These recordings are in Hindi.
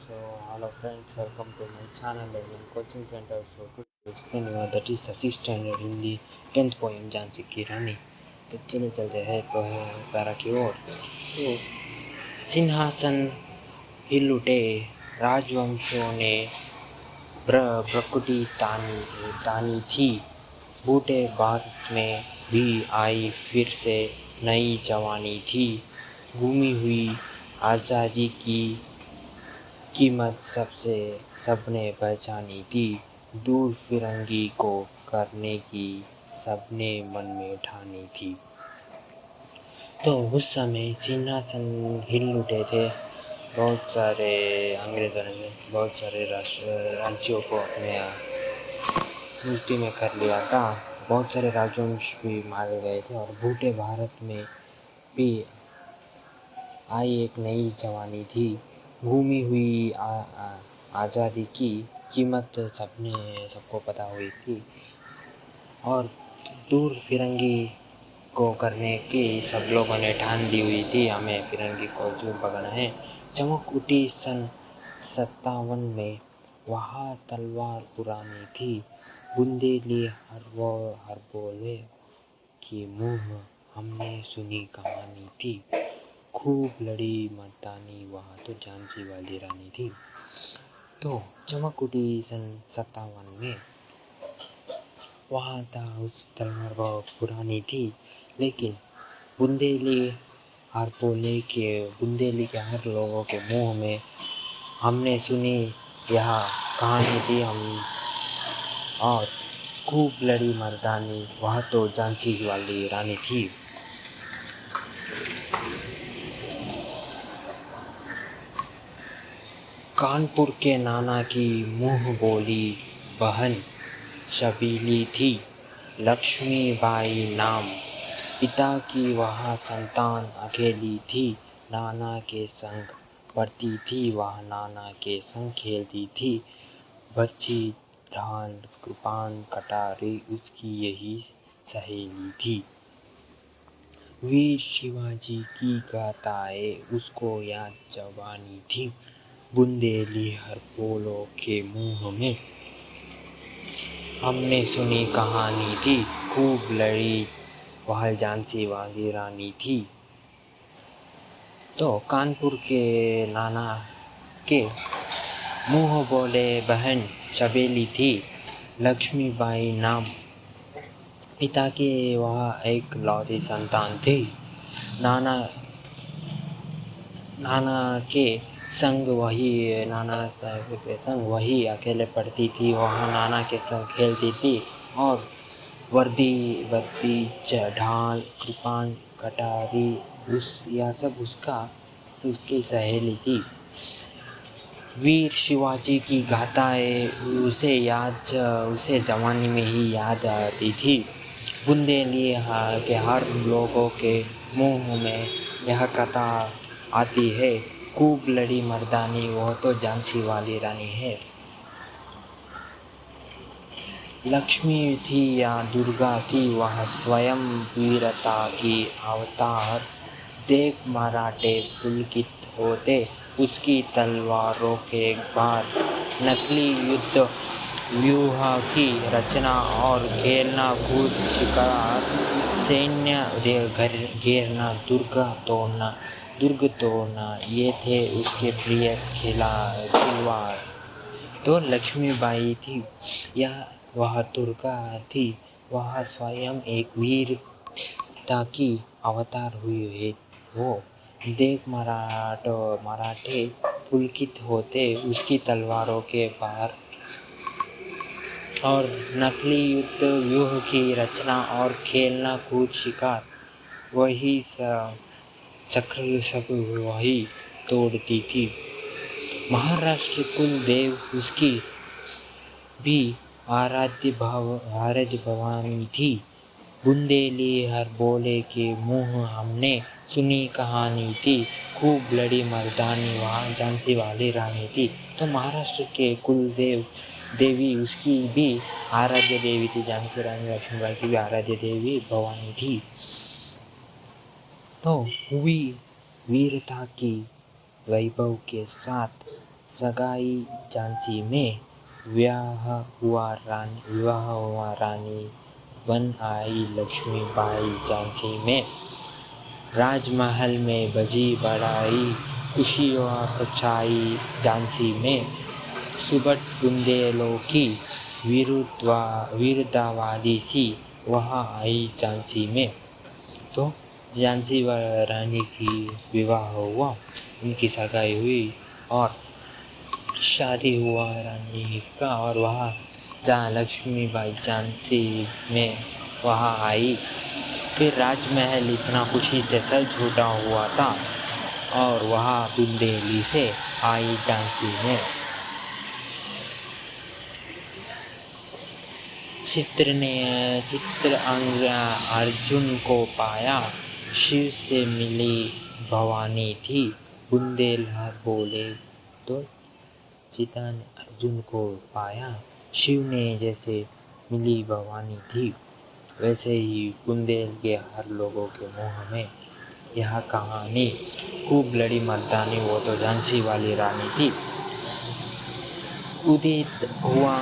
So, hello friends, welcome to my channel Indian Coaching Center. So, today explain you that is the 6th standard Hindi 10th poem Jhansi की रानी। तो चलो चलते हैं पैरा की ओर। तो सिंहासन हिल उठे, राजवंशों ने प्रकृति तानी थी। बूटे भारत में भी आई फिर से नई जवानी थी। घूमी हुई आज़ादी की कीमत सबने पहचानी थी। दूर फिरंगी को करने की सबने मन में ठानी थी। तो उस समय सिंहासन हिल उठे थे। बहुत सारे अंग्रेजों ने बहुत सारे राज्यों को अपने मुट्ठी में कर लिया था। बहुत सारे राजवंश भी मारे गए थे और बूढ़े भारत में भी आई एक नई जवानी थी। घूमी हुई आज़ादी की कीमत सबको पता हुई थी और दूर फिरंगी को करने की सब लोगों ने ठान ली हुई थी। हमें फिरंगी को दूर भगाना है। चमक उठी सन 57 में, वहाँ तलवार पुरानी थी। बुंदेली हर बोले कि मुँह हमने सुनी कहानी थी। खूब लड़ी मर्दानी, वहाँ तो झांसी वाली रानी थी। तो चमक उठी सन 57 में, वहाँ था उस तलवार बहुत पुरानी थी। लेकिन बुंदेली बुंदेली के हर लोगों के मुंह में हमने सुनी यह कहानी थी। और खूब लड़ी मर्दानी, वह तो झांसी वाली रानी थी। कानपुर के नाना की मुँह बोली बहन शबीली थी। लक्ष्मीबाई नाम, पिता की वह संतान अकेली थी। नाना के संग पढ़ती थी, वह नाना के संग खेलती थी। बर्छी ढाल कृपान कटारी उसकी यही सहेली थी। वीर शिवाजी की गाथाएं उसको याद जवानी थी। बुंदेली हर बोलों के मुंह में हमने सुनी कहानी थी। खूब लड़ी वह झांसी वाली रानी थी। तो कानपुर के नाना के मुंह बोले बहन शबेली थी। लक्ष्मीबाई नाम, पिता के वह एक लौती संतान थी। नाना साहब के संग वही अकेले पढ़ती थी। वहाँ नाना के संग खेलती थी और वर्दी ढाल कृपान कटारी यह सब उसकी सहेली थी। वीर शिवाजी की गाथाएं उसे जवानी में ही याद आती थी। बुंदेली के हर लोगों के मुंह में यह कथा आती है। खूब लड़ी मर्दानी, वह तो झांसी वाली रानी है। लक्ष्मी थी या दुर्गा थी, वह स्वयं वीरता की अवतार। देख मराठे पुलकित होते, उसकी तलवारों के बार। नकली युद्ध व्यूह की रचना और खेलना कूद शिकार। सैन्य घेरना दुर्ग तोड़ना ये थे उसके प्रिय खिलवाड़। तो लक्ष्मीबाई थी या वह दुर्गा थी, वह स्वयं एक वीरता की अवतार हुई है। वो देख मराठे पुलकित होते, उसकी तलवारों के बार। और नकली युद्ध व्यूह की रचना और खेलना कूद शिकार, वही चक्र सब वही तोड़ती थी। महाराष्ट्र कुल देव उसकी भी आराध्य भवानी थी। बुंदेली हर बोले के मुँह हमने सुनी कहानी थी। खूब लड़ी मर्दानी, वहाँ झांसी वाली रानी थी। तो महाराष्ट्र के कुल देवी उसकी भी आराध्य देवी थी। झांसी रानी लक्ष्मीबाई की भी आराध्य देवी भवानी थी। तो हुई वीरता की वैभव के साथ सगाई झांसी में, विवाह हुआ रानी बन आई लक्ष्मीबाई झांसी में। राजमहल में बजी बढ़ाई, खुशियाँ छाई झांसी में। सुबह बुंदेलों की वीरतावादी सी वहाँ आई झांसी में। तो झांसी रानी की विवाह हुआ, उनकी सगाई हुई और शादी हुआ रानी का, और वहाँ जहाँ लक्ष्मीबाई झांसी में वहाँ आई। फिर राजमहल इतना खुशी से सज छूटा हुआ था और वहाँ बुंदेली से आई झांसी में। चित्र अर्जुन को पाया, शिव से मिली भवानी थी। बुंदेलहर बोले तो सीता ने अर्जुन को पाया, शिव ने जैसे मिली भवानी थी, वैसे ही बुंदेल के हर लोगों के मुँह में यह कहानी खूब लड़ी मर्दानी, वो तो झांसी वाली रानी थी। उदित हुआ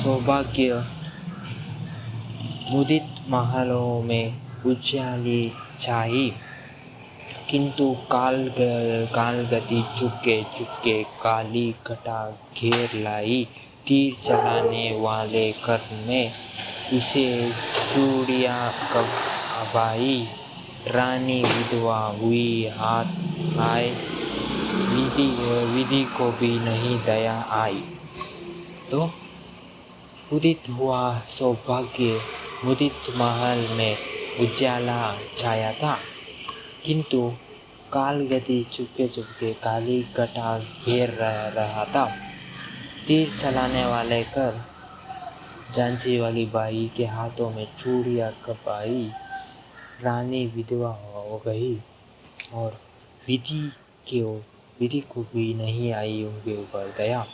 सौभाग्य, मुदित महलों में उज्ज्वली छाई, किंतु कालगति चुपके काली घटा घेर लाई। तीर चलाने वाले कर में उसे चूड़ियाँ कबाई, रानी विधवा हुई हाथ आए, विधि को भी नहीं दया आई। तो उदित हुआ सौभाग्य, मुदित महल में उजाला छाया था, किंतु कालगति चुपके काली घटा घेर रहा था। तीर चलाने वाले कर झांसी वाली बाई के हाथों में चूड़ियाँ कबाई, रानी विधवा हो गई और विधि को भी नहीं आई उनके ऊपर दया।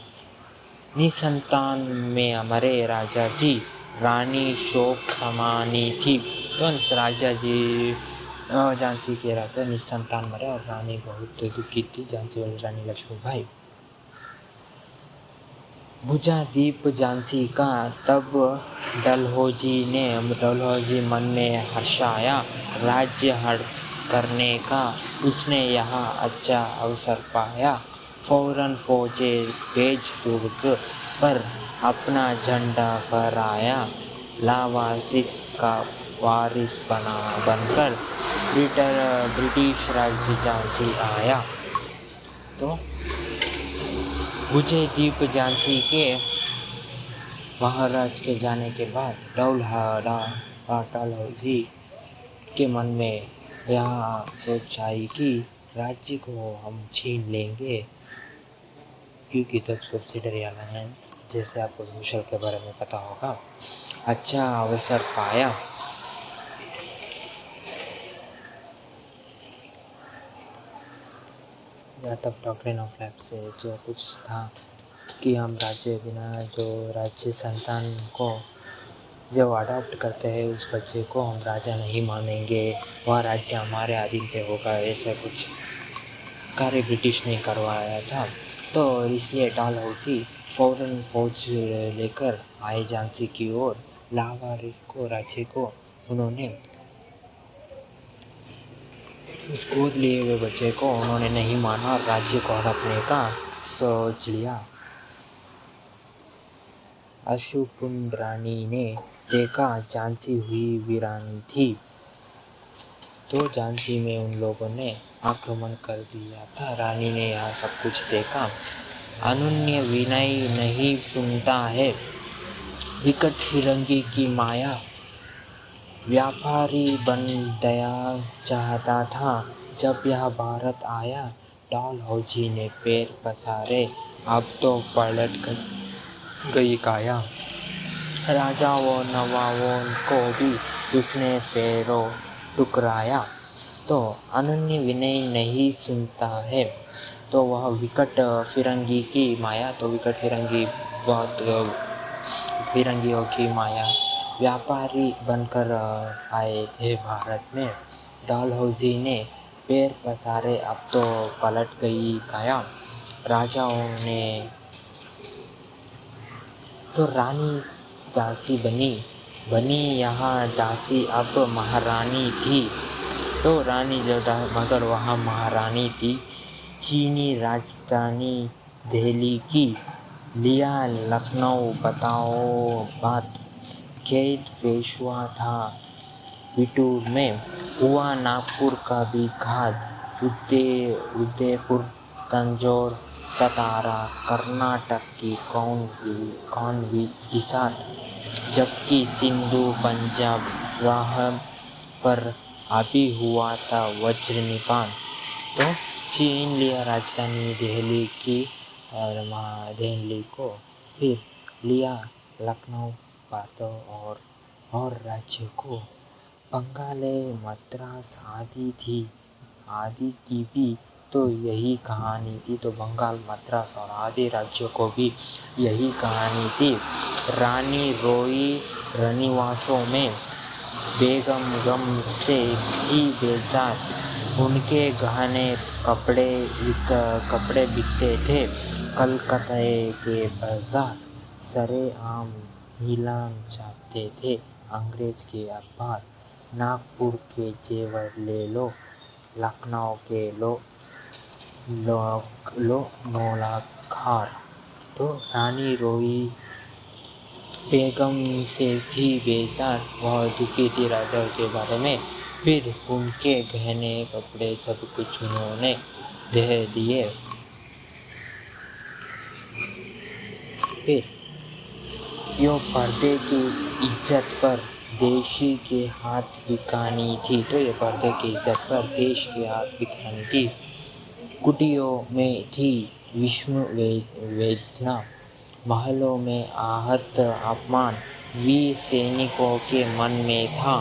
निसंतान में मरे राजा जी, रानी शोक समानी थी। तो राजा जी झांसी के राजा निसंतान मरे और रानी बहुत दुखी थी, झांसी वाली रानी लक्ष्मीबाई। बुझा दीप झांसी का तब डलहौजी मन में हर्षाया, राज्य हड़ करने का उसने यहाँ अच्छा अवसर पाया। फौरन फौजे भेज दुर्ग पर अपना झंडा फहराया, लावारिस का वारिस बनकर ब्रिटिश राज्य झांसी आया। तो बुझे दीप झांसी के महाराज के जाने के बाद डलहौजी के मन में यह सोच आई कि राज्य को हम छीन लेंगे, क्योंकि तब सब्सिडरी अलायंस, जैसे आपको मुशल के बारे में पता होगा, अच्छा अवसर पाया। या तब डॉक्ट्रिन ऑफ लैप से जो कुछ था कि हम राज्य संतान को जब अडॉप्ट करते हैं, उस बच्चे को हम राजा नहीं मानेंगे, वह राज्य हमारे अधीन पे होगा, ऐसा कुछ कार्य ब्रिटिश ने करवाया था। तो इसलिए डलहौजी फौरन फौज लेकर आए झांसी की ओर। लावारिस को राज्य को उन्होंने उस गोद लिए हुए बच्चे को उन्होंने नहीं माना और राज्य को हड़पने का सोच लिया। अशुकुंड रानी ने देखा झांसी हुई वीरानी थी, तो झांसी में उन लोगों ने आक्रमण कर दिया था। रानी ने यह सब कुछ देखा। अनन्य विनय नहीं सुनता है, विकट फिरंगी की माया, व्यापारी बन दया चाहता था, जब यह भारत आया। डलहौजी ने पैर पसारे, अब तो पलट गई काया। राजाओं नवाबों को भी उसने फेरों ठुकराया। तो अनन्य विनय नहीं सुनता है, तो वह विकट फिरंगी की माया, तो विकट फिरंगी बहुत फिरंगियों की माया, व्यापारी बनकर आए थे भारत में। डलहौजी ने पैर पसारे, अब तो पलट गई काया। राजाओं ने तो रानी दासी बनी यहाँ दासी अब महारानी थी। तो रानी जो मगर वहाँ महारानी थी। चीनी राजधानी दिल्ली की लिया लखनऊ बताओ बात। कैद पेशवा था बिटूर में, हुआ नागपुर का भी घात। उदयपुर तंजौर सतारा कर्नाटक की कौन भी हिसात, जबकि सिंधु पंजाब राह पर हावी हुआ था वज्र निपान। तो चीन लिया राजधानी दिल्ली की और दिल्ली को, फिर लिया लखनऊ बातों और राज्य को। बंगाले मद्रास आदि की भी तो यही कहानी थी। तो बंगाल मद्रास और आदि राज्यों को भी यही कहानी थी। रानी रोई रनिवासों में, बेगम गम से ही बेजार, उनके गहने कपड़े बिकते थे कलकत्ता के बाजार। सरेआम नीलाम छापते थे अंग्रेज के अखबार। नागपुर के जेवर ले लो, लखनऊ के लो नौलाखार। तो रानी रोई बेगम से थी बेजार, वह दुखी थी राजाओं के बारे में। फिर उनके गहने कपड़े सब कुछ उन्होंने दे दिए। फिर यो पर्दे की इज्जत पर देशी के हाथ बिकानी थी। तो ये पर्दे की इज्जत पर देश के हाथ बिकानी थी। कुटियों में थी विष्णु वेदना, महलों में आहत अपमान। वीर सैनिकों के मन में था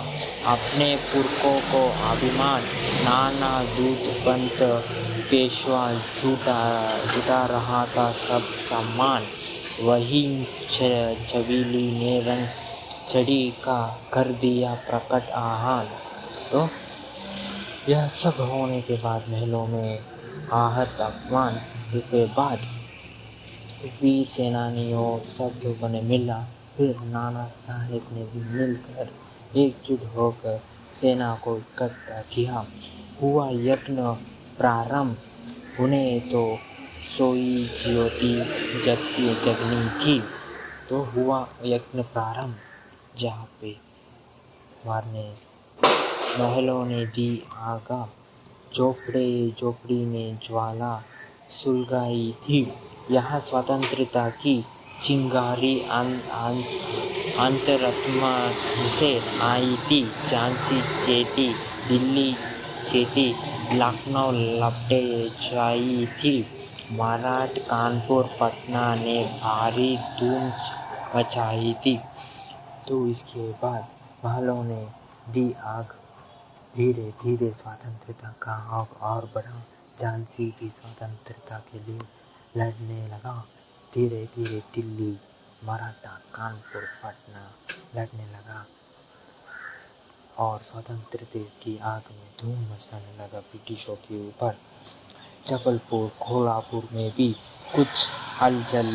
अपने पुरखों को अभिमान। नाना दूध पंत पेशवा जुटा रहा था सब सम्मान। वही छबीली ने रंग चढ़ी का कर दिया प्रकट आह्वान। तो यह सब होने के बाद, महलों में आहत अपमान के बाद, वीर सेनानियों सब लोगों ने मिला। फिर नाना साहेब ने भी मिलकर एकजुट होकर सेना को इकट्ठा किया। हुआ यज्ञ प्रारंभ, उन्हें तो सोई ज्योति जगनी थी। तो हुआ यज्ञ प्रारंभ, जहाँ पे मारने महलों ने दी आगा, झोपड़ी ने ज्वाला सुलगाई थी। यहाँ स्वतंत्रता की चिंगारी अंतरात्मा से आई थी। झांसी चेती, दिल्ली चेती, लखनऊ लपटे जाई थी। मराठ कानपुर पटना ने भारी धूम मचाई थी। तो इसके बाद महलों ने दी आग। धीरे धीरे स्वतंत्रता का आग और बढ़ा। झांसी की स्वतंत्रता के लिए लड़ने लगा। धीरे धीरे दिल्ली, मराठा, कानपुर, पटना लड़ने लगा और स्वतंत्रता की आग में धूम मचाने लगा ब्रिटिशों के ऊपर। जबलपुर, कोल्हापुर में भी कुछ हलचल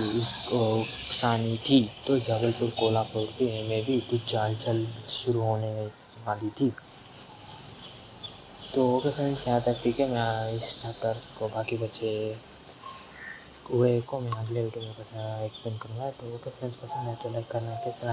उकसानी थी। तो जबलपुर, कोल्हापुर में भी कुछ हलचल शुरू होने वाली थी। तो ओके फ्रेंड्स, यहाँ तक ठीक है। मैं इस चैप्टर को बाकी बचे हुए को मैं अगले वीडियो में एक्सप्लेन करूँगा। तो ओके फ्रेंड्स, पसंद है तो लाइक करना, कैसा